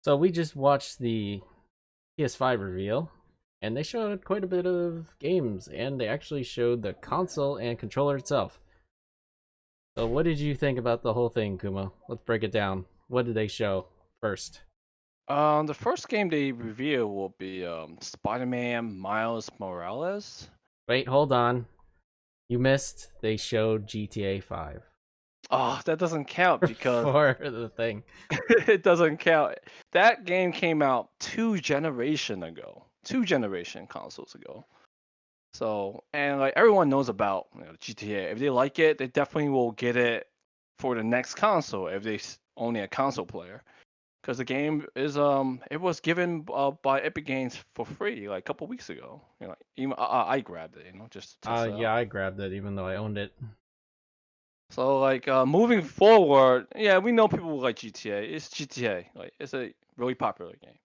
So we just watched the PS5 reveal, and they showed quite a bit of games, and they actually showed the console and controller itself. So what did you think about the whole thing, Kuma? Let's break it down. What did they show first? The first game they reveal will be Spider-Man Miles Morales. Wait, hold on. You missed. They showed GTA 5 Oh, that doesn't count because for the thing. it doesn't count. That game came out 2 generation ago, 2 generation consoles ago. So, and like everyone knows about GTA. If they like it, they definitely will get it for the next console if they only a console player. Because the game is it was given by Epic Games for free like a couple weeks ago. Even I grabbed it, just to test it Yeah, out. I grabbed it even though I owned it. So like moving forward, yeah, we know people like GTA. It's GTA, like it's a really popular game,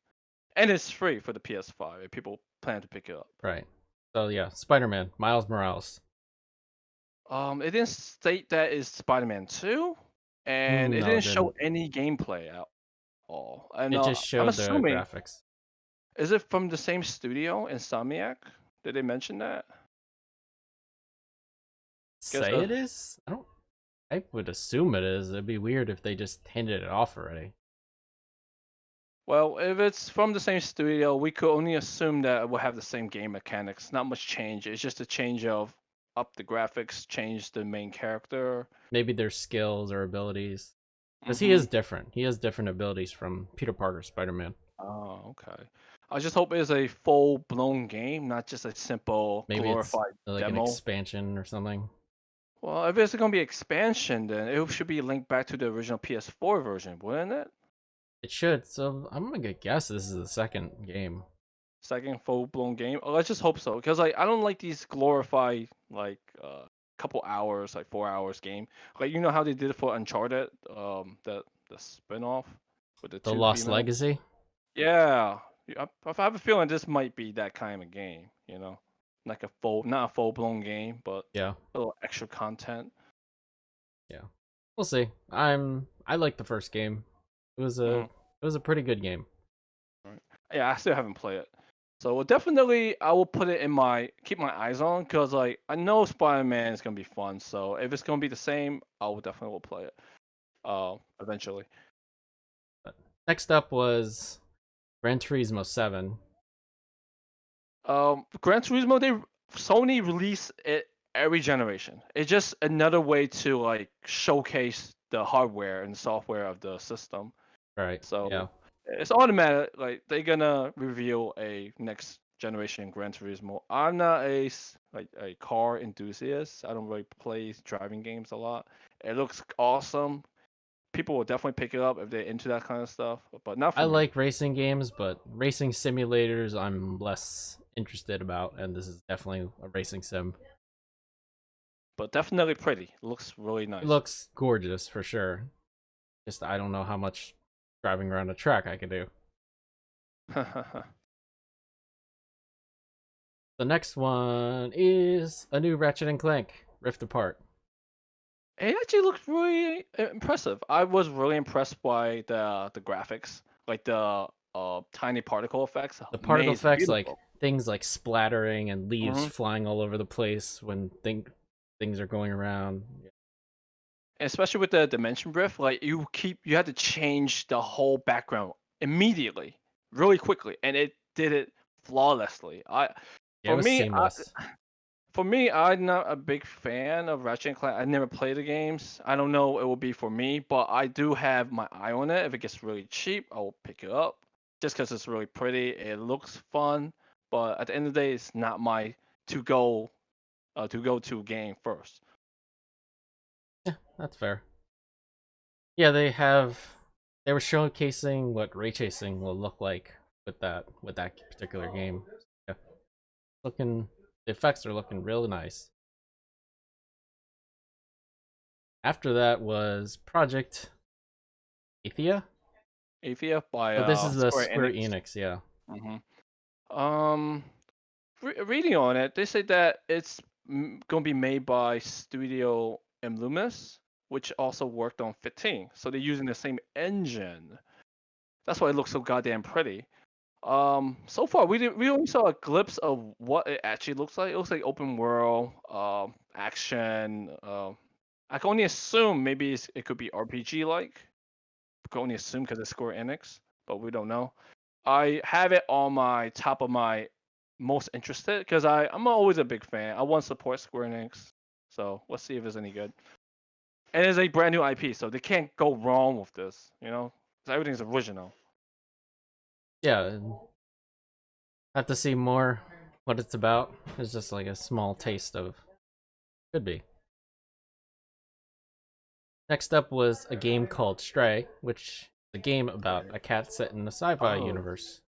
and it's free for the PS5 if people plan to pick it up. Right. So yeah, Spider-Man, Miles Morales. It didn't state that it's Spider-Man 2, and it No, it didn't show didn't. any gameplay at all. And It just I'm showed the assuming, graphics. is it from the same studio, Insomniac? Did they mention that? Because Say it is? I would assume it is. It'd be weird if they just handed it off already. well, if it's from the same studio, we could only assume that it will have the same game mechanics. Not much change. It's just a change of up the graphics, change the main character. Maybe their skills or abilities. Because he Mm-hmm. is different. He has different abilities from Peter Parker Spider Man. Oh, okay. I just hope it's a full-blown game, not just a simple Maybe it's glorified like an demo. expansion or something. Well, if it's gonna be expansion, then it should be linked back to the original PS4 version, wouldn't it? It should. So I'm gonna guess this is the second game. Second full-blown game. Oh, let's just hope so, because like I don't like these glorified like couple hours, like 4 hours game. Like you know how they did it for Uncharted, the spin-off with the The two Lost females. Legacy. Yeah, I have a feeling this might be that kind of game. Like not a full-blown game, but Yeah, a little extra content. yeah. We'll see. I like the first game. Mhm. It was a pretty good game. Right. Yeah, I still haven't played it. So well, definitely, I will put it in my keep my eyes on because like I know Spider-Man is gonna be fun. So if it's gonna be the same, I will definitely will play it. Eventually. But next up was Gran Turismo 7. Gran Turismo, Sony release it every generation. It's just another way to like showcase the hardware and software of the system. Right. So Yeah. it's automatic. Like they're gonna reveal a next generation Gran Turismo. I'm not like a car enthusiast. I don't really play driving games a lot. It looks awesome. People will definitely pick it up if they're into that kind of stuff, but not I for me. like racing games, but racing simulators I'm less interested about, and this is definitely a racing sim. But definitely pretty. It looks really It nice. looks gorgeous for sure. Just I don't know how much driving around a track I could do. The next one is a new Ratchet and Clank Rift Apart. It actually looks really impressive. I was really impressed by the graphics, like the tiny particle effects. The particle Amazing, effects, like beautiful. things like splattering and leaves Hmm. flying all over the place when things are going around. Especially with the dimension rift, like you had to change the whole background immediately, really quickly, and it did it flawlessly. Yeah, it For was me, seamless. I'm not a big fan of Ratchet and Clank. I never played the games. I don't know it will be for me, but I do have my eye on it. If it gets really cheap, I will pick it up just because it's really pretty. It looks fun, but at the end of the day, it's not my to go to game first. Yeah, that's fair. Yeah, they were showcasing what ray tracing will look like with that particular game. Yeah, looking the effects are looking really nice. After that was Project Athia. Athia by Oh, this is the Square Square Enix. Enix. Yeah, Hmm. Um, reading on it, they say that it's going to be made by Studio Loomis, which also worked on 15. So they're using the same engine. That's why it looks so goddamn pretty. So far we only saw a glimpse of what it actually looks like. It looks like open world, action. I can only assume maybe it could be RPG like. I can only assume because it's Square Enix, but we don't know. I have it on my top of my most interested because I'm always a big fan. I want to support Square Enix, so let's see if it's any good. And it's a brand new IP, so they can't go wrong with this. 'Cause everything's original. Yeah, and have to see more what it's about. It's just like a small taste of could be. Next up was a game called Stray, which is a game about a cat set in a sci-fi Oh. universe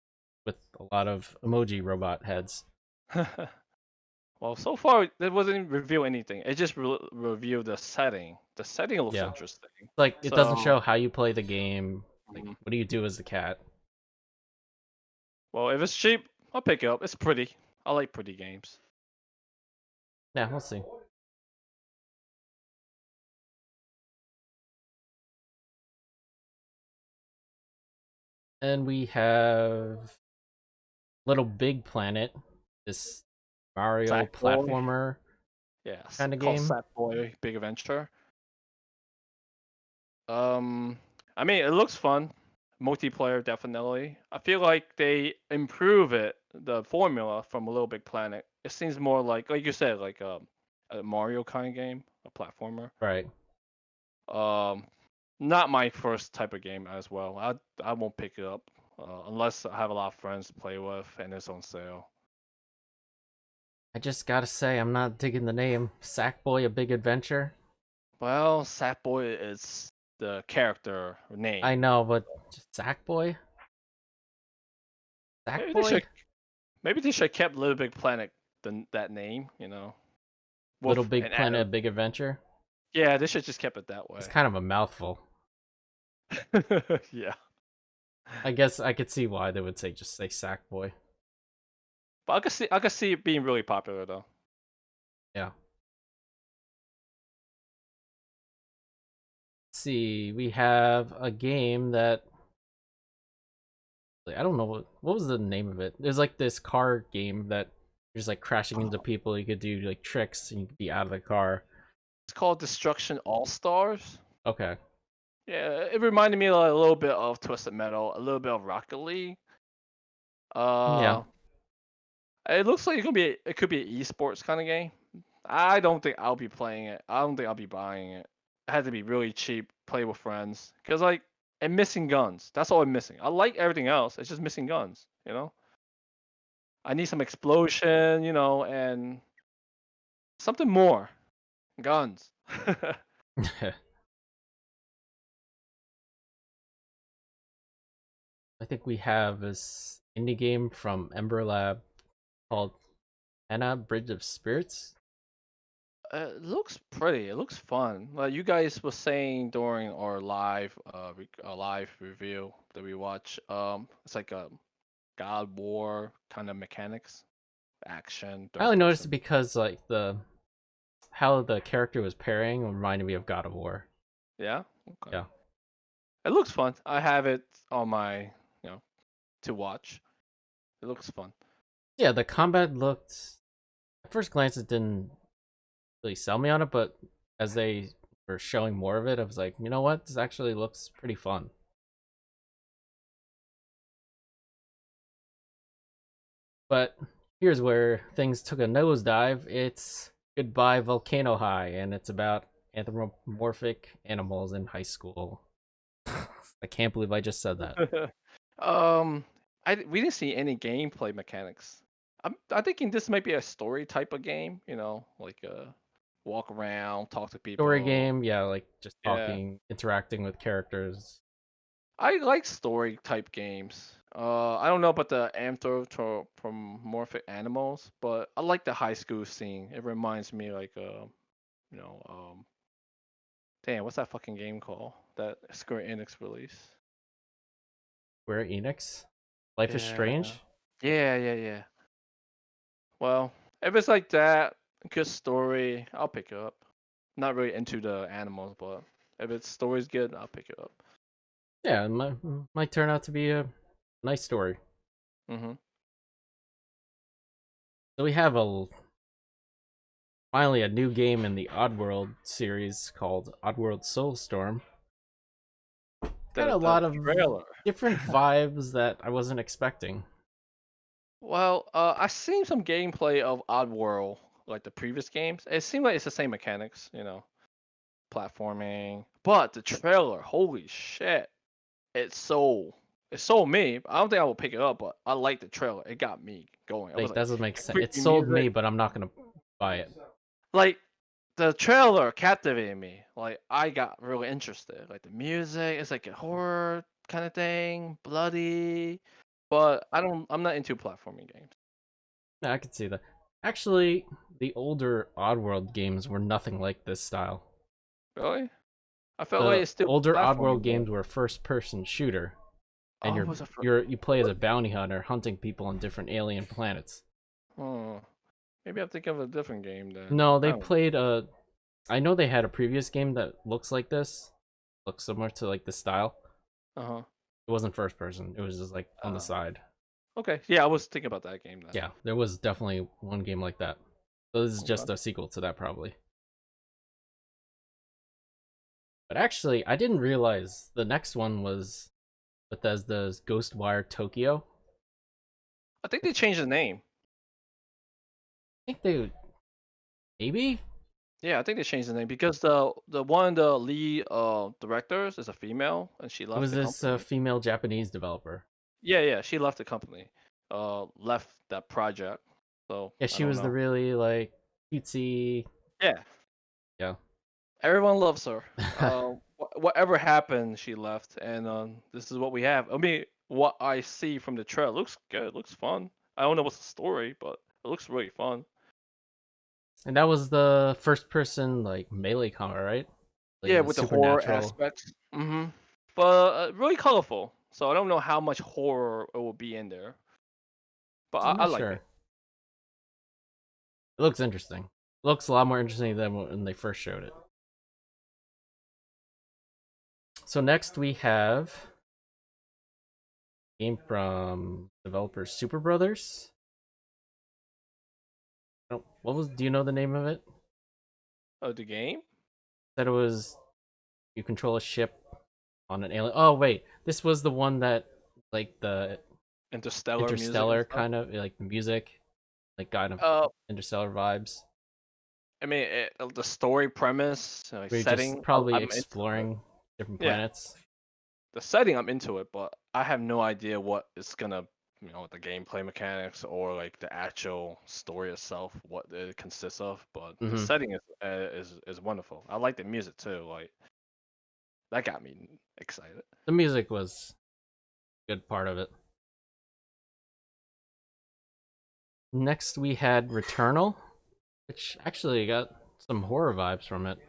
with a lot of emoji robot heads. Well, so far it wasn't reveal anything. It just revealed the setting. The setting looks Yeah. interesting. Like it doesn't So, show how you play the game. Like mm, what do you do as the cat? well, if it's cheap, I'll pick it up. It's pretty. I like pretty games. Yeah, we'll see. And we have Little Big Planet, this Mario Sackboy. platformer Yes, kind of called game. Sackboy Big Adventure. I mean, it looks fun. Multiplayer definitely. I feel like they improve the formula from a Little Big Planet. It seems more like you said, like a Mario kind of game, a platformer. Right. Um, Not my first type of game as well. I won't pick it up unless I have a lot of friends to play with and it's on sale. I just gotta say, I'm not digging the name. Sackboy: A Big Adventure. Well, Sackboy is the character I name. know, but just Sackboy? Maybe they Sackboy? should maybe they should have kept Little Big Planet that name. Little With Big an Planet: A Big Adventure? yeah, they should just kept it that It's way. kind of a mouthful. Yeah, I guess I could see why they would just say Sackboy. but I could see it being really popular though. Yeah. Let's see, we have a game that I don't know what was the name of it. There's like this car game that you're just like crashing into people. You could do like tricks and you could be out of the car. It's called Destruction All Stars. Okay. Yeah, it reminded me a little bit of Twisted Metal, a little bit of Rocket League. Yeah. Uh, it looks like it could be an esports kind of game. I don't think I'll be playing it. I don't think I'll be buying it. It had to be really cheap, play with friends, cause like I'm missing guns. That's all I'm missing. I like everything else. It's just missing guns. I need some explosion, and something more. Guns. I think we have this indie game from Ember Lab called Anna Bridge of Spirits. It looks pretty. It looks fun. Like you guys were saying during our live review that we watch. It's like a God War kind of mechanics, action, I third only noticed it person. because like the how the character was pairing reminded me of God of War. Yeah. Okay. Yeah. It looks fun. I have it on my, to watch. It looks fun. Yeah, the combat looked at first glance it didn't really sell me on it, but as they were showing more of it, I was like, you know what? This actually looks pretty fun. But here's where things took a nosedive. It's Goodbye Volcano High, and it's about anthropomorphic animals in high school. I can't believe I just said that. um, we didn't see any gameplay mechanics. I'm thinking this might be a story type of game. Like walk around, talk to Story people. game, yeah, like just Yeah, talking, interacting with characters. I like story type games. I don't know about the anthropomorphic animals, but I like the high school scene. It reminds me like you know, damn, what's that fucking game called that Square Enix release? Square Enix, Life is Yeah, Strange. yeah. Well, if it's like that, good story, I'll pick it up. Not really into the animals, but if its story's good, I'll pick it up. Yeah, it might turn out to be a nice story. Mm-hmm. So we have finally a new game in the Oddworld series called Oddworld Soulstorm. Got a The lot of trailer. different vibes that I wasn't expecting. Well, I've seen some gameplay of Oddworld, like the previous games. It seemed like it's the same mechanics, platforming. But the trailer, holy shit, it's so it sold me. I don't think I will pick it up, but I like the trailer. It got me going. I was Like, like, doesn't make sense. It creepy sold music, me, but I'm not gonna buy it. like the trailer captivated me. Like I got really interested. Like the music, it's like a horror kind of thing, bloody. But I'm not into platforming games. Yeah, I could see that. Actually, the older Oddworld games were nothing like this style. Really? I felt like The it's still older Oddworld platforming, but games were first-person shooter, and oh, it was a you play as a bounty hunter hunting people on different alien planets. oh, maybe I'm thinking of a different game then. No, I they don't. played a. I know they had a previous game that looks like this, looks similar to like this style. Uh huh. It wasn't first person. It was just like on the Uh, side. okay. Yeah, I was thinking about that game then. Yeah, there was definitely one game like that. So this is Okay. just a sequel to that probably. But actually, I didn't realize the next one was Bethesda's Ghostwire Tokyo. I think they changed the name. I think they maybe Yeah, I think they changed the name because the one of the lead directors is a female and she it left was the this company. female Japanese developer. Yeah, yeah, she left the company. Left that project. So Yeah, I she don't was the know. really like cutesy. Yeah, Yeah, everyone loves her. Whatever happened, she left, and this is what we have. I mean, what I see from the trailer looks good. Looks fun. I don't know what's the story, but it looks really fun. and that was the first person like melee combat, right? Like Yeah, the with the horror supernatural. aspects. But really colorful. So I don't know how much horror it will be in there, but I'm I not like sure. it. It looks interesting. It looks a lot more interesting than when they first showed it. So next we have a game from developers Super Brothers. Oh, what was? Do you know the name of it? Oh, the game? Said it was you control a ship on an alien. Oh wait, this was the one that like the Interstellar music and interstellar stuff. kind of like the music, like kind of Uh, interstellar vibes. I mean, the story premise, Where you're just setting, probably I'm into it. exploring different Yeah, planets. the setting I'm into it, but I have no idea what it's gonna, the gameplay mechanics or like the actual story itself, what it consists of. But the Hmm. setting is wonderful. I like the music too. Like that got me excited. The music was a good part of it. Next we had Returnal, which actually got some horror vibes from it.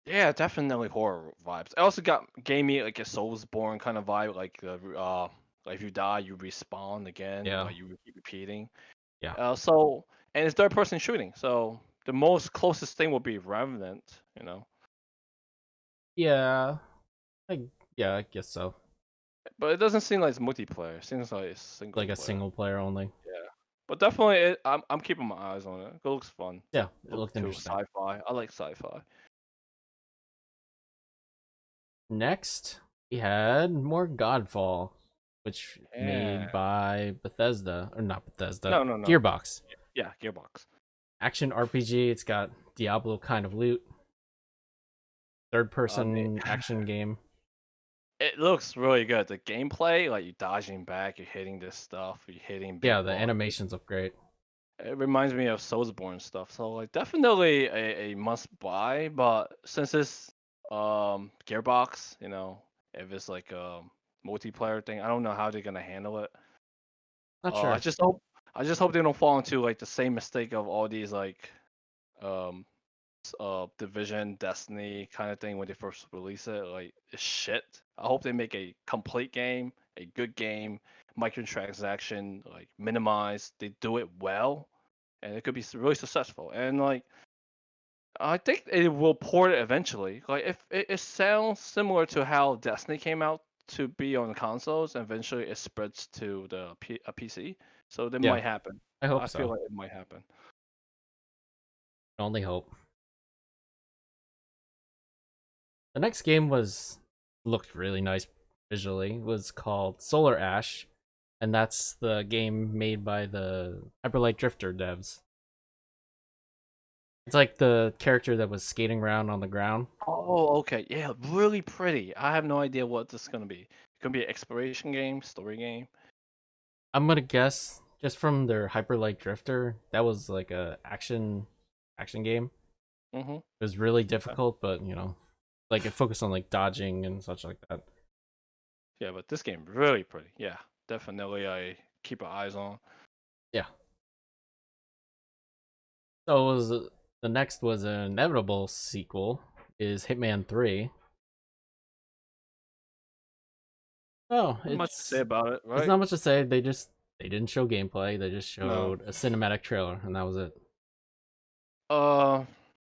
Yeah, definitely horror vibes. I also gave me like a Soulsborne kind of vibe, like if you die, you respawn again, Yeah, like you keep repeating. yeah, And it's third person shooting, so the most closest thing would be Revenant. yeah. I yeah, I guess so. But it doesn't seem like it's multiplayer. It seems like it's single Like a player. single player only. Yeah. But definitely, I'm keeping my eyes on it. It looks fun. Yeah, it Looks looked too interesting. sci-fi. I like sci-fi. Next, we had more Godfall, which Yeah. made by Bethesda or not Bethesda, No, no, no. Gearbox. Yeah, Gearbox. Action RPG. It's got Diablo kind of loot. Third I mean, person action game. it looks really good. The gameplay, like you dodging back, you're hitting this stuff, you're hitting big Yeah, the blocks. animations look great. It reminds me of Soulsborne stuff. So like definitely a must buy. But since it's Gearbox, if it's like a multiplayer thing, I don't know how they're gonna handle it. Not I sure. just hope they don't fall into like the same mistake of all these like um Division, Destiny kind of thing when they first release it. Like it's shit. I hope they make a complete game, a good game, microtransaction, like minimized. They do it well, and it could be really successful. And like I think it will port it eventually. Like if it sounds similar to how Destiny came out to be on the consoles, and eventually it spreads to the PC. So that Yeah, might happen. I hope I feel so. like it might happen. Only hope. The next game looked really nice visually. It was called Solar Ash, and that's the game made by the Hyperlight Drifter devs. It's like the character that was skating around on the ground. Oh, okay. Yeah, really pretty. I have no idea what this is gonna be. It could be an exploration game, story game. I'm gonna guess just from their Hyperlight Drifter, that was like a action game. Mm-hmm. It was really Okay. difficult, but like it focused on like dodging and such like that. Yeah, but this game really pretty. Yeah, definitely. I keep our eyes on. Yeah. So the next was an inevitable sequel is Hitman 3. Oh, Not much to say about it, it's right? not much to say. They didn't show gameplay. They just No. showed a cinematic trailer, and that was it. Uh,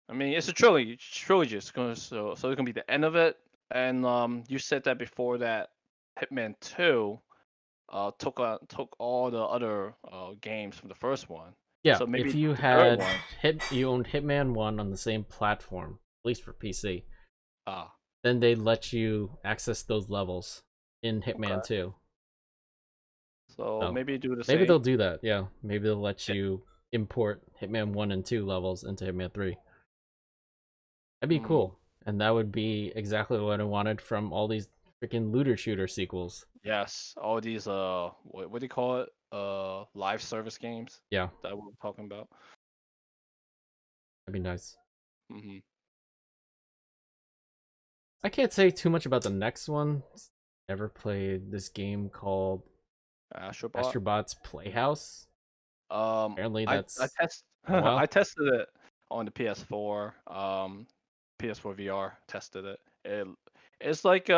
I mean, it's a trilogy. Trilogy. So it's gonna be the end of it. And you said that before that Hitman 2 took all the other games from the first one. Yeah, So maybe if you the third had one. you owned Hitman 1 on the same platform, at least for PC, Ah, then they'd let you access those levels in Hitman okay. 2. So So maybe do the maybe they'll same. do that. Yeah, maybe they'll let Yeah. you import Hitman 1 and 2 levels into Hitman 3. That'd be Mm, cool. And that would be exactly what I wanted from all these freaking looter shooter sequels. yes. All these what do you call it? Live service games Yeah, that we're talking about. that'd be nice. Mm-hmm. I can't say too much about the next one. Never played this game called Astrobot. Astrobot's Playhouse. Apparently I that's test been a I while. tested it on the PS4. PS4 VR tested it. It's like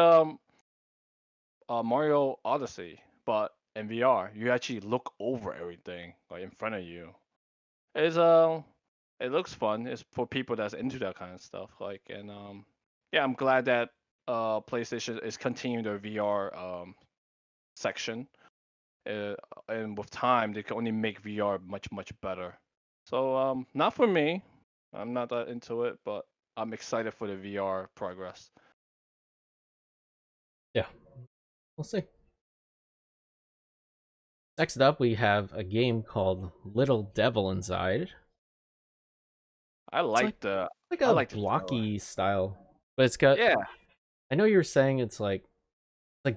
Mario Odyssey, but in VR. You actually look over everything like in front of you. It's it looks fun. It's for people that's into that kind of stuff. Like and yeah, I'm glad that PlayStation is continuing their VR section. Uh, and with time, they can only make VR much better. So not for me. I'm not that into it, but I'm excited for the VR progress. Yeah, we'll see. Next up, we have a game called Little Devil Inside. I It's like like the like I a like the trailer. blocky style, but it's got. Yeah. I know you were saying it's like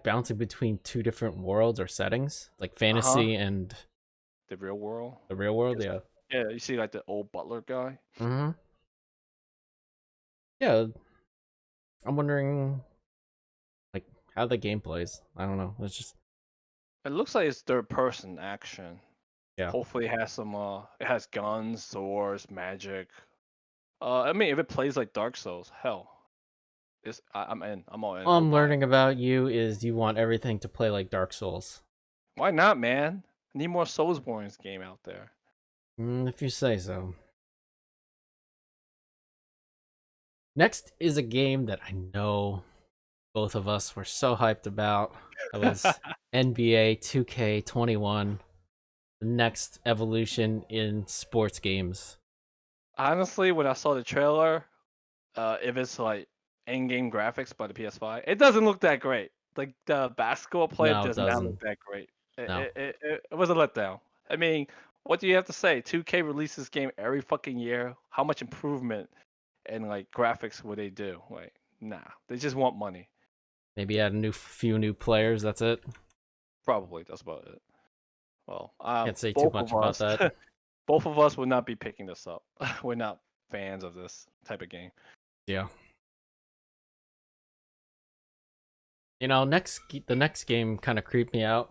bouncing between two different worlds or settings, like Uh huh. fantasy and The real world. the real world. It's like Yeah. yeah, you see like the old butler guy. Hmm. Yeah, I'm wondering like how the game plays. I don't know. It's just It looks like it's third person action. yeah. Hopefully it has some it has guns, swords, magic. I mean if it plays like Dark Souls, hell. I'm in. I'm all in All for I'm buying. learning about you is you want everything to play like Dark Souls. Why not, man? I need more Soulsborne's game out there. If you say so. Next is a game that I know both of us were so hyped about. That was NBA 2K21, the next evolution in sports games. Honestly, when I saw the trailer, if it's like in-game graphics by the PS5, it doesn't look that great. Like the basketball play No, it does not look doesn't. that great. It, No. it, it, it it was a letdown. I mean, what do you have to say? 2K releases this game every fucking year. How much improvement and like graphics would they do? Like, nah, they just want money. Maybe add a few new players, that's it. Probably that's about it. Well, Can't say too both much of about us, that. both of us would not be picking this up. We're not fans of this type of game. Yeah. The next game kind of creeped me out,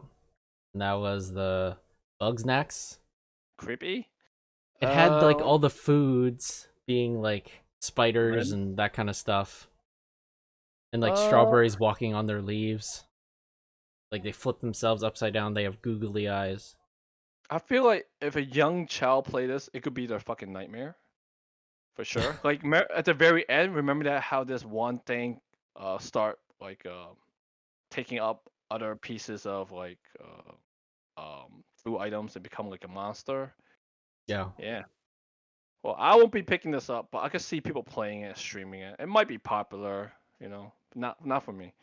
and that was the Bugsnax. Creepy. It had like Um, all the foods being like spiders Ren. and that kind of stuff, and like Uh, strawberries walking on their leaves. Like they flip themselves upside down. They have googly eyes. I feel like if a young child play this, it could be their fucking nightmare for sure. Like at the very end, remember that how this one thing start like taking up other pieces of like food items and become like a monster. Yeah. Yeah. Well, I won't be picking this up, but I can see people playing it, streaming it. It might be popular, not for me.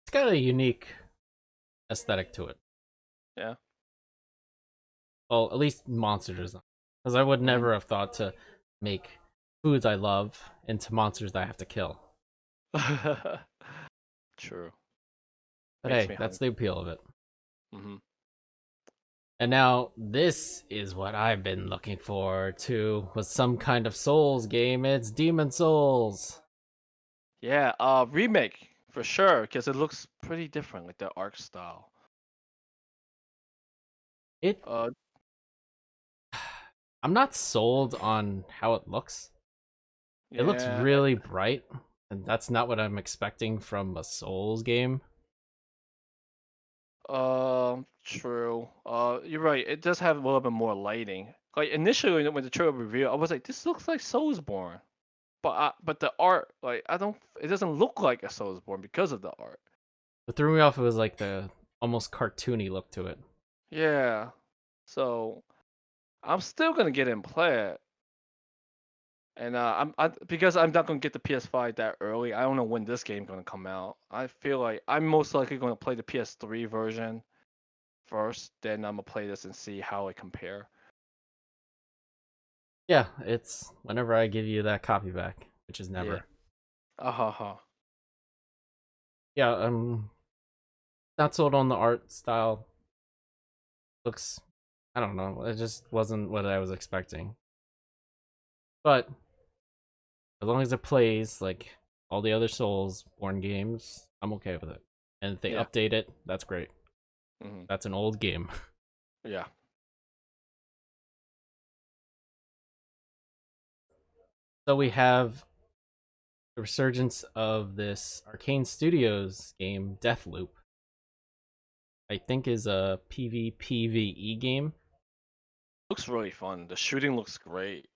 It's got a unique aesthetic to it. Yeah. Well, at least monster design. Because I would Mhm. never have thought to make foods I love into monsters that I have to kill. True. But Makes hey, me that's hungry. the appeal of it. Hmm. And now this is what I've been looking forward to, was some kind of Souls game. It's Demon Souls. Yeah, remake for sure, because it looks pretty different, like the art style. It Uh, I'm not sold on how it looks. It looks yeah, really bright, and that's not what I'm expecting from a Souls game. true. You're right. It does have a little bit more lighting. Like initially when the trailer revealed, I was like, this looks like Soulsborne. But the art, like I don't, it doesn't look like a Soulsborne because of the art. What threw me off, it was like the almost cartoony look to it. Yeah. So I'm still gonna get in and play it. And because I'm not gonna get the PS5 that early. I don't know when this game's gonna come out. I feel like I'm most likely gonna play the PS3 version first, then I'm gonna play this and see how it compare. Yeah, it's whenever I give you that copy back, which is Yeah. never. Uh-huh. Yeah, not sold on the art style. Looks, I don't know, it just wasn't what I was expecting. But as long as it plays like all the other Soulsborne games, I'm okay with it. And if they Yeah. update it, that's great. Hmm. That's an old game. Yeah. So we have the resurgence of this Arcane Studios game, Deathloop. I think is a PvPvE game. Looks really fun. The shooting looks great.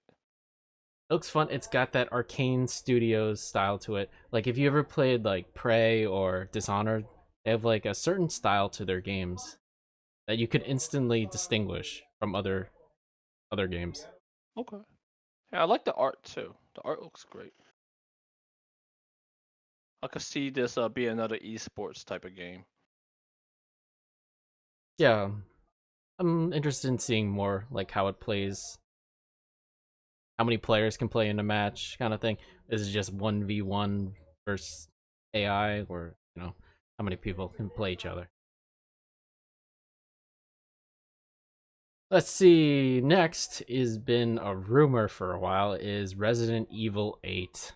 It looks fun. It's got that Arcane Studios style to it. Like if you ever played like Prey or Dishonored, they have like a certain style to their games that you could instantly distinguish from other games. Okay. Yeah, I like the art too. The art looks great. I could see this be another esports type of game. Yeah, I'm interested in seeing more like how it plays, how many players can play in a match, kind of thing. Is it just 1v1 versus AI, or how many people can play each other? Let's see. Next is been a rumor for a while is Resident Evil 8.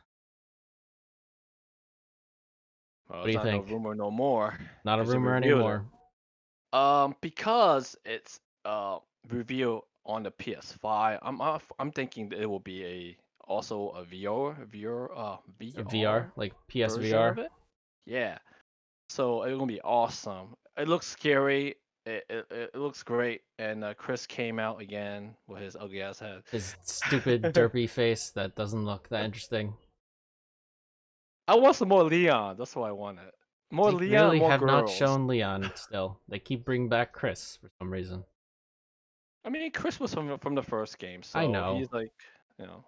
Well, What do it's you not no think? rumor no more Not a because they rumor revealed it. anymore. Because it's revealed on the PS5, I'm thinking that it will be also a A VR VR, like version PSVR. of it. Yeah. So it's gonna be awesome. It looks scary. It looks great. And Chris came out again with his ugly ass head. His stupid derpy face that doesn't look that interesting. I want some more Leon. That's what I wanted. More They Leon and really more have not girls. shown Leon still. They keep bringing back Chris for some reason. I mean, Chris was from the first game, I so know. he's like, you know,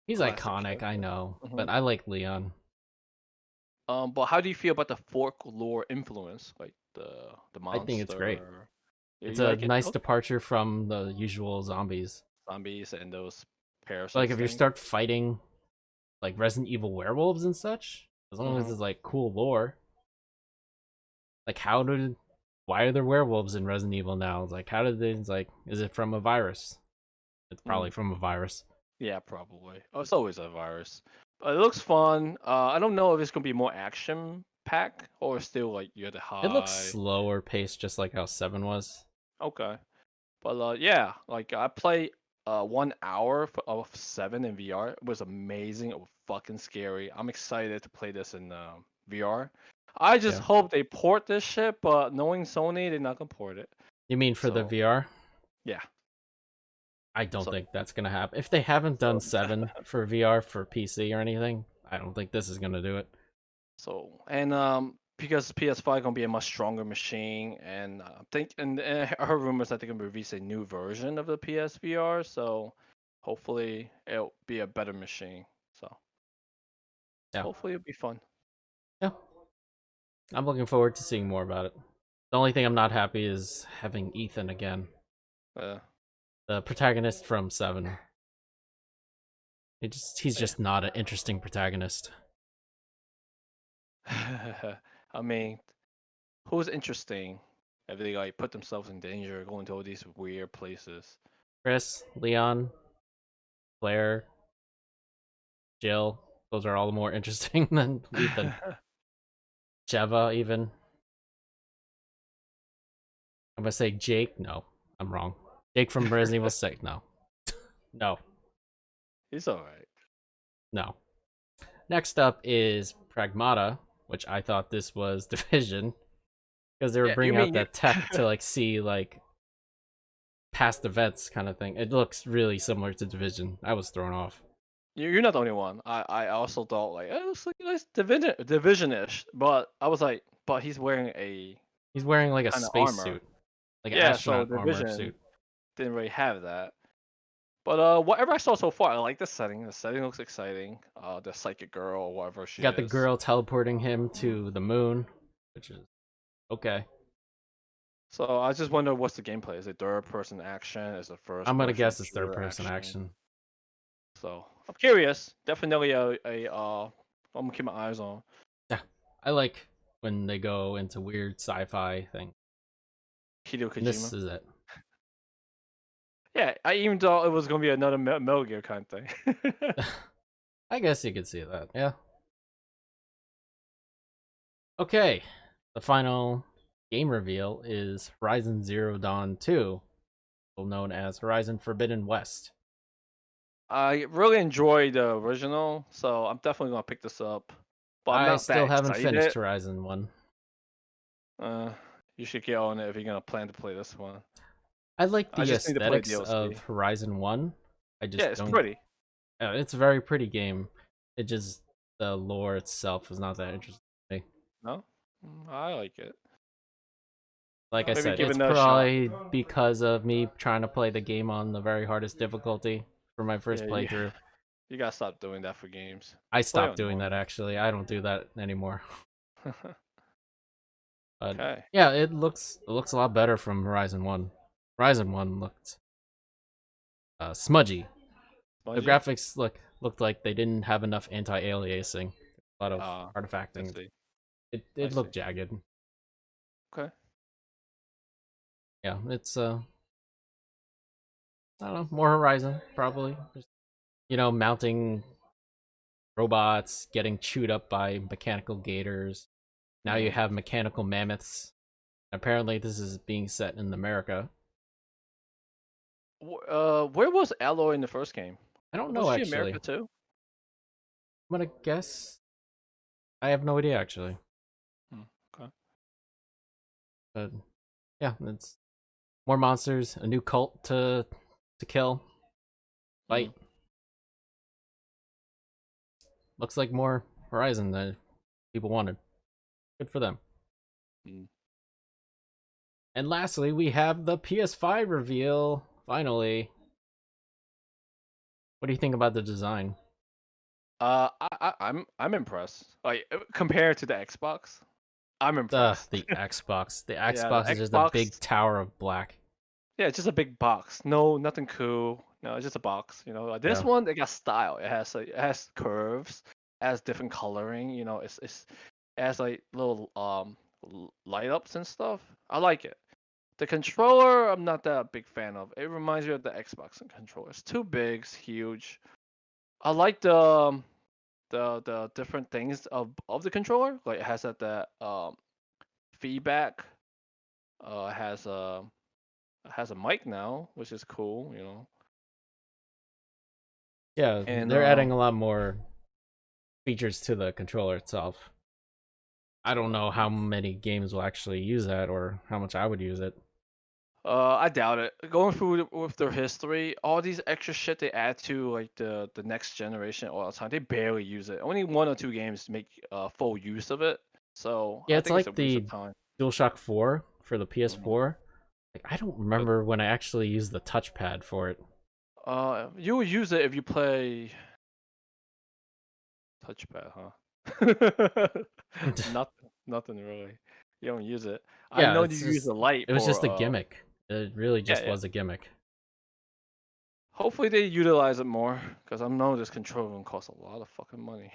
He's classic iconic, I character. know. Hmm. But I like Leon. But how do you feel about the folklore influence, like the I think it's great. monster? It's You a like it? nice Okay. departure from the usual zombies. Zombies and those Like parasites if you thing. start fighting like Resident Evil werewolves and such, as long as Hmm. it's like cool lore. Like why are there werewolves in Resident Evil now? It's like how did they, it's like, is it from a virus? It's probably from a virus. Yeah, probably. Oh, it's always a virus. But it looks fun. I don't know if it's gonna be more action packed or still like you have to It looks hide. slower paced, just like how 7 was. Okay. But yeah, like I played 1 hour of 7 in VR. It was amazing. It was fucking scary. I'm excited to play this in VR. I just Yeah. hope they port this shit, but knowing Sony, they're not gonna port it. You mean for the So VR? yeah. I don't So think that's gonna happen. If they haven't done so 7 for VR for PC or anything, I don't think this is gonna do it. so and because PS5 gonna be a much stronger machine, and I heard rumors that they're gonna release a new version of the PSVR, so hopefully it'll be a better machine. So Yeah. hopefully it'll be fun. Yeah. I'm looking forward to seeing more about it. The only thing I'm not happy is having Ethan again, Uh, the protagonist from 7. He's yeah. just not an interesting protagonist. I mean, who's interesting if they like put themselves in danger, going to all these weird places? Chris, Leon, Claire, Jill, those are all more interesting than Ethan. Jeva, even. I'm gonna say Jake. No, I'm wrong. Jake from Resident Evil 6. No. No. He's alright. No. Next up is Pragmata, which I thought this was Division, because they were Yeah, you bringing out mean that tech to like see like past events kind of thing. It looks really similar to Division. I was thrown off. you're not the only one. I also thought like, it looks like a nice division-ish, but I was like, but he's wearing a He's wearing like a kind of space armor. suit, like an Yeah, so astronaut armor division suit. didn't really have that. But whatever I saw so far, I like the setting. The setting looks exciting. The psychic girl or whatever she You got the is. girl teleporting him to the moon, which is okay. So I just wonder what's the gameplay. Is it third person action? Is it first I'm gonna person guess it's third shooter person action. So I'm curious. Definitely I'm gonna keep my eyes on. Yeah, I like when they go into weird sci-fi thing. Hideo And this Kojima. is it. Yeah, I even thought it was gonna be another Metal Gear kind of thing. I guess you could see that. Yeah. Okay, the final game reveal is Horizon Zero Dawn 2, known as Horizon Forbidden West. I really enjoyed the original, so I'm definitely gonna pick this up. But I'm I not still that haven't finished excited. Horizon 1. You should get on it if you're gonna plan to play this one. I like I the just need to play aesthetics DLC. of Horizon 1. I Yeah, just it's don't. pretty. It's a very pretty game. It just, the lore itself is not that interesting to me. No, I like it. Like I Maybe said, give it it's another shot. probably because of me trying to play the game on the very hardest difficulty for my first Yeah, playthrough. you gotta stop doing that for games. I Play stopped on doing that normal. actually. I don't do that anymore. But Okay. yeah, it looks a lot better from Horizon 1. Horizon 1 looked smudgy. The Spongy? graphics looked like they didn't have enough anti-aliasing. A lot of I artifacting. see. I It see. looked jagged. Okay. Yeah, it's I don't know, more Horizon probably. Just, mounting robots, getting chewed up by mechanical gators. Now you Mm. have mechanical mammoths. Apparently this is being set in America. Where was Aloy in the first game? I don't Was know she actually. America too? I'm gonna guess. I have no idea actually. Okay. But yeah, it's more monsters, a new cult to kill, fight. Looks like more Horizon than people wanted. Good for them. Mm. And lastly, we have the PS5 reveal. Finally, what do you think about the design? I'm impressed. Like compared to the Xbox, I'm impressed. The Xbox. The Yeah, the Xbox is just a big Xbox. tower of black. Yeah, it's just a big box. No, nothing cool. No, it's just a box. Like this Yeah. one, it got style. It has curves, it has different coloring. It has like little light ups and stuff. I like it. The controller, I'm not that big fan of. It reminds me of the Xbox controller. It's too big, it's huge. I like the different things of the controller. Like it has that feedback. It has a mic now, which is cool. Yeah, And they're adding a lot more features to the controller itself. I don't know how many games will actually use that or how much I would use it. I doubt it. Going through with their history, all these extra shit they add to like the next generation all the time, they barely use it. Only one or two games make full use of it. So Yeah, I it's think it's a like waste of the time. DualShock 4 for the Mhm. PS4. Like I don't But remember when I actually used the touchpad for it. you will use it if you play touchpad, huh? Nothing really. You don't use it. I Yeah, know you it's use just the light it was for just a gimmick. It really yeah, just yeah. was a gimmick. Hopefully they utilize it more because I know this control room costs a lot of fucking money.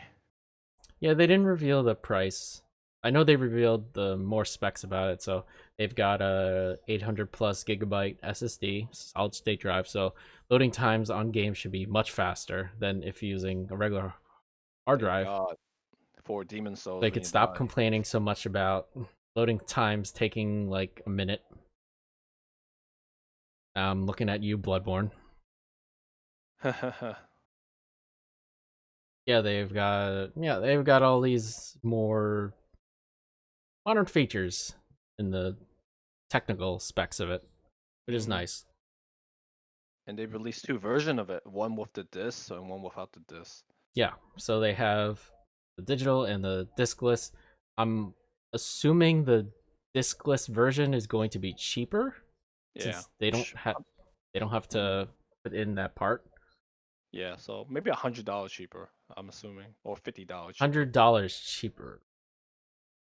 Yeah, they didn't reveal the price. I know they revealed the more specs about it. So they've got a 800 plus gigabyte SSD, solid state drive. So loading times on games should be much faster than if using a regular hard Thank drive. God for Demon Souls They when could you stop die. complaining so much about loading times taking like a minute. Looking at you, Bloodborne. They've got all these more modern features in the technical specs of it, which is hmm nice. And they released two versions of it, one with the disc and one without the disc. Yeah, so they have the digital and the discless. I'm assuming the discless version is going to be cheaper Yeah. since they don't have Mhm. to put in that part. Yeah, so maybe $100 cheaper, I'm assuming, or $50 cheaper. $100 cheaper.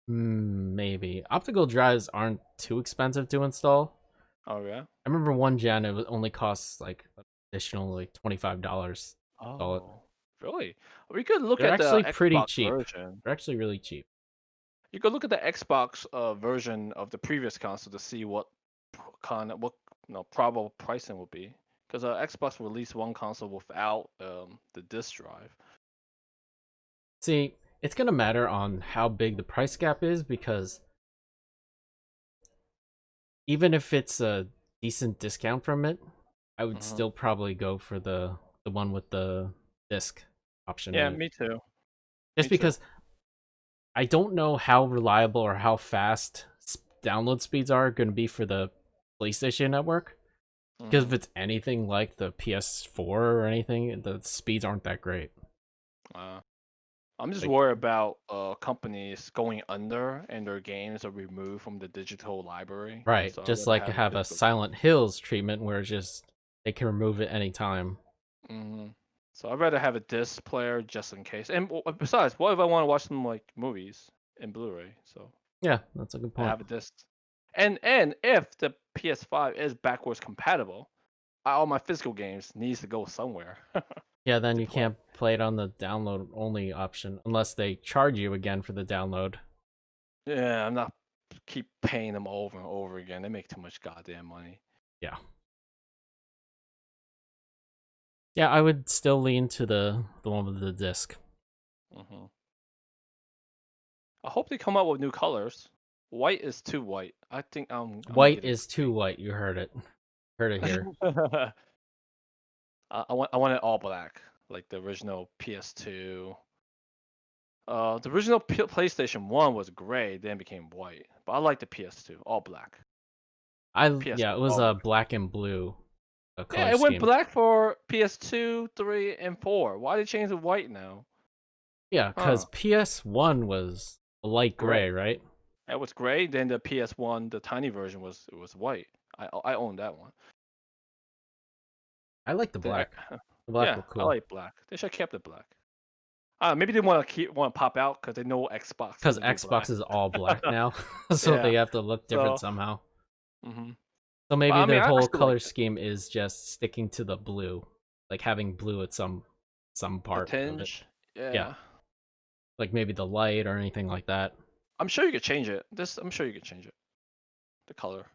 Maybe. Optical drives aren't too expensive to install. Oh yeah. I remember one gen only costs like additional like $25 to install it. Oh, really? We could look They're at the actually pretty Xbox cheap. version. They're actually really cheap. You could look at the Xbox version of the previous console to see what what probable pricing will be. Because Xbox released one console without the disk drive. See, it's gonna matter on how big the price gap is because even if it's a decent discount from it, I would hmm still probably go for the one with the disc option in Yeah, it. me too. Just Me too. because I don't know how reliable or how fast download speeds are going to be for the PlayStation Network. Because hmm if it's anything like the PS4 or anything, the speeds aren't that great. Uh, I'm just Like, worried about companies going under and their games are removed from the digital library. right, So I'd just rather like have a have a physical. Silent Hills treatment where it's just they can remove it anytime. hmm So I'd rather have a disc player just in case. And besides, what if I want to watch some like movies in Blu-ray? So Yeah, that's a good I point. have a disc. And if the PS5 is backwards compatible, all my physical games needs to go somewhere Yeah, then to you play. can't play it on the download only option unless they charge you again for the download. Yeah, I'm not keep paying them over and over again. They make too much goddamn money. Yeah. Yeah, I would still lean to the one with the disc. hmm I hope they come up with new colors. White is too white. I think I'm gonna White get it is too white. You heard it. Heard it here. gray. I want it all black, like the original PS2. The original PlayStation 1 was gray, then became white. But I like the PS2, all black. Yeah, it PS1, was all a black. black and blue Yeah, color it went scheme. black for PS2, 3, and 4. Why they change it white now? Yeah, because Huh? PS1 was a light gray, Gray. right? It was gray. Then the PS1, the tiny version was white. I own that one. I like the The, black. The black yeah, look I cool. like black. They should have kept it black. Maybe they want to pop out because they know Xbox Because doesn't do Xbox black. is all black now, so Yeah. they have to look different So, somehow. hmm So but maybe I mean, their I whole still like color it. scheme is just sticking to the blue, like having blue at some The part of it. tinge. Yeah, Yeah. like maybe the light or anything like that. I'm sure you could change it. I'm sure you could change it. The color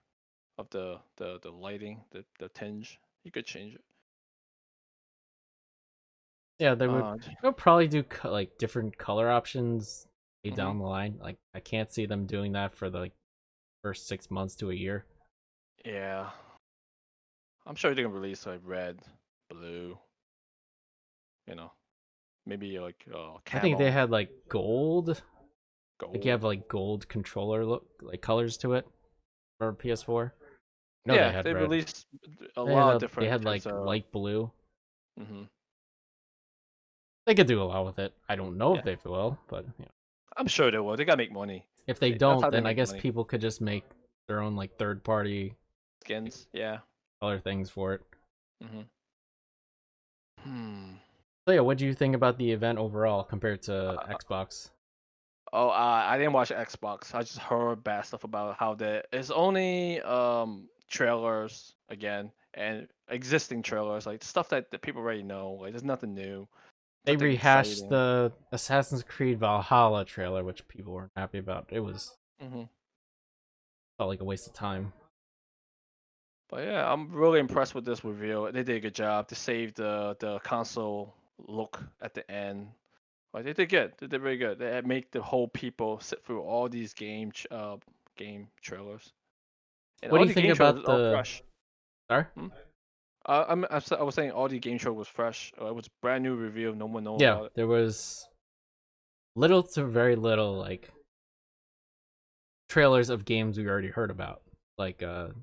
of the lighting, the tinge. You could change it. Yeah, they would. Uh, They'll probably do like different color options hmm down the line. Like I can't see them doing that for the like, first 6 months to a year. Yeah. I'm sure they're gonna release like red, blue. You know, maybe like I think they camo, had like gold. Like you have gold. like gold controller look like colors to it for PS4. No, they Yeah, had they red. released a They had lot of they different had types like of. light blue. hmm They could do a lot with it. I don't know if Yeah, they will, but I'm sure they will. They gotta make money. If they That's don't, how they then I make guess money. people could just make their own like third-party Skins, yeah. color things for it. Hmm. Hmm. So yeah, what do you think about the event overall compared to Xbox? Oh, I didn't watch Xbox. I just heard bad stuff about how it's only trailers again and existing trailers, like stuff that the people already know. Like there's nothing new, They nothing rehashed exciting. the Assassin's Creed Valhalla trailer, which people weren't happy about. It was Hmm. felt like a waste of time. But yeah, I'm really impressed with this reveal. They did a good job to save the console look at the end. Like they did good. They did really good. They make the whole people sit through all these game trailers, and What do all you the think game trailers about are the? fresh. Sorry. Hmm? I was saying all the game trailer was fresh. It was brand new reveal. No one know Yeah, about it. there was little to very little like trailers of games we already heard about, like that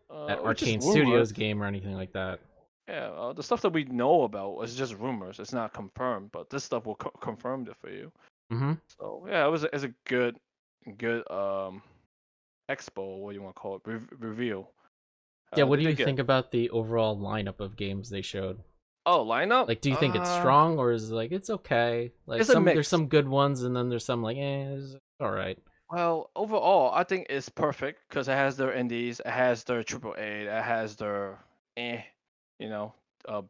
Or just Arcane rumors. Studios game or anything like that. Yeah, the stuff that we know about is just rumors. It's not confirmed, but this stuff will confirm it for you. Mm-hmm. So yeah, it's a good expo. What do you want to call it? Reveal. Yeah, what They do you did good. think about the overall lineup of games they showed? Oh, lineup. Like, do you think it's strong or is it like it's okay? Like It's a there's mix. some good ones and then there's some like it's all right. Well, overall, I think it's perfect because it has their indies, it has their triple A, it has their you know,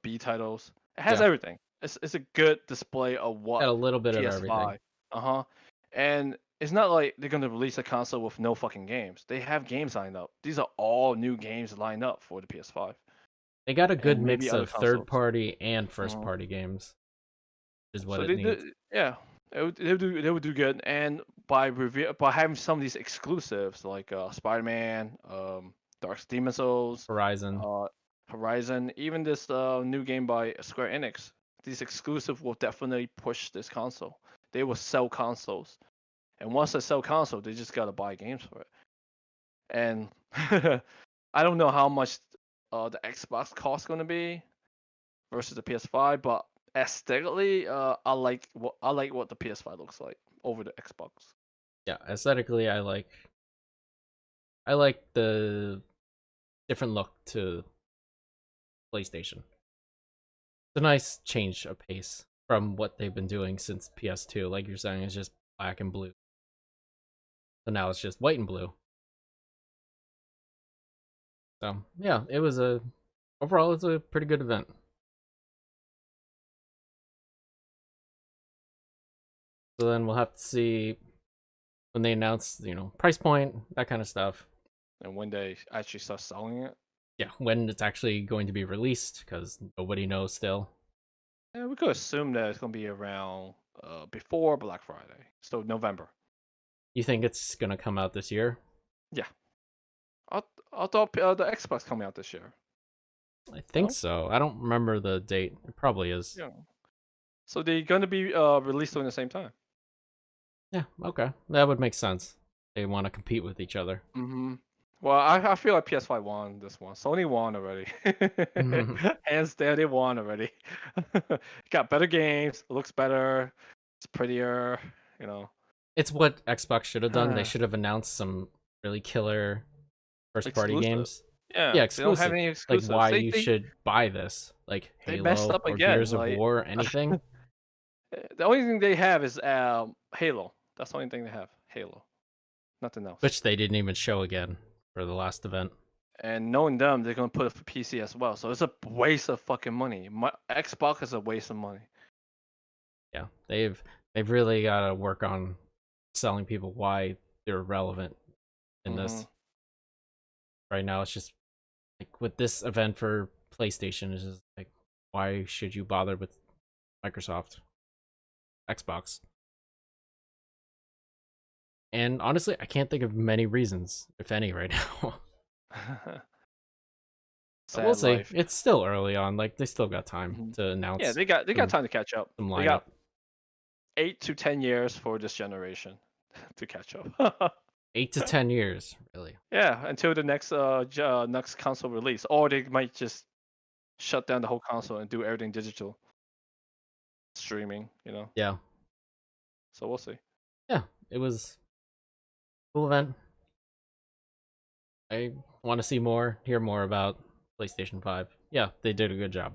B titles. It has Yeah, everything. It's a good display of got what a little bit of everything. PS5. Uh-huh. And it's not like they're gonna release a console with no fucking games. They have games lined up. These are all new games lined up for the PS5 They got a good and maybe mix other of third consoles. party and first Mhm. party games, is what So it they needs. do, yeah. They would do good, and by having some of these exclusives like Spider-Man, Dark Demon Souls, Horizon. uh, Horizon, even this new game by Square Enix, these exclusive will definitely push this console. They will sell consoles, and once they sell console, they just gotta buy games for it. And I don't know how much the Xbox cost gonna be versus the PS5, but aesthetically, I like what the PS5 looks like over the Xbox. Yeah, aesthetically, I like the different look to PlayStation. It's a nice change of pace from what they've been doing since PS2. Like you're saying, it's just black and blue. So now it's just white and blue. So yeah, it was a overall it's a pretty good event. So then we'll have to see when they announce, price point, that kind of stuff. And when they actually start selling it, Yeah, when it's actually going to be released, because nobody knows still. yeah, we could assume that it's gonna be around before Black Friday, so November. You think it's gonna come out this year? Yeah, I thought the Xbox coming out this year. I think No, so. I don't remember the date. It probably is. yeah. So they're gonna be released during the same time. Yeah, okay. That would make sense. They want to compete with each other. Mm-hmm. Well, I feel like PS5 won this one. Sony won already. Hands down, they won already. Got better games, looks better, it's prettier, you know. It's what Xbox should have done. They should have announced some really killer first party Exclusive. games. Yeah, Yeah, they don't have exclusive. any Like exclusives. why They you they should buy this. Like they messed Halo up or again. Gears of Like War, anything. the only thing they have is Halo. That's the only thing they have. Halo. Nothing else. Which they didn't even show again for the last event. And knowing them, they're gonna put it for PC as well. So it's a waste of fucking money. Xbox is a waste of money. Yeah. They've really gotta work on selling people why they're relevant in Mm-hmm. this. Right now it's just like with this event for PlayStation, it's just like why should you bother with Microsoft? Xbox. And honestly, I can't think of many reasons, if any, right now. But we'll Sad see. life. It's still early on. Like they still got time Mhm. to Yeah, announce they got some, time to catch up. some They lineup. got 8 to 10 years for this generation to catch up. 8 to 10 years, really. Yeah, until the next console release, or they might just shut down the whole console and do everything digital streaming. Yeah, So we'll see. yeah. It was Cool event. I want to see more, hear more about PlayStation 5. Yeah, they did a good job.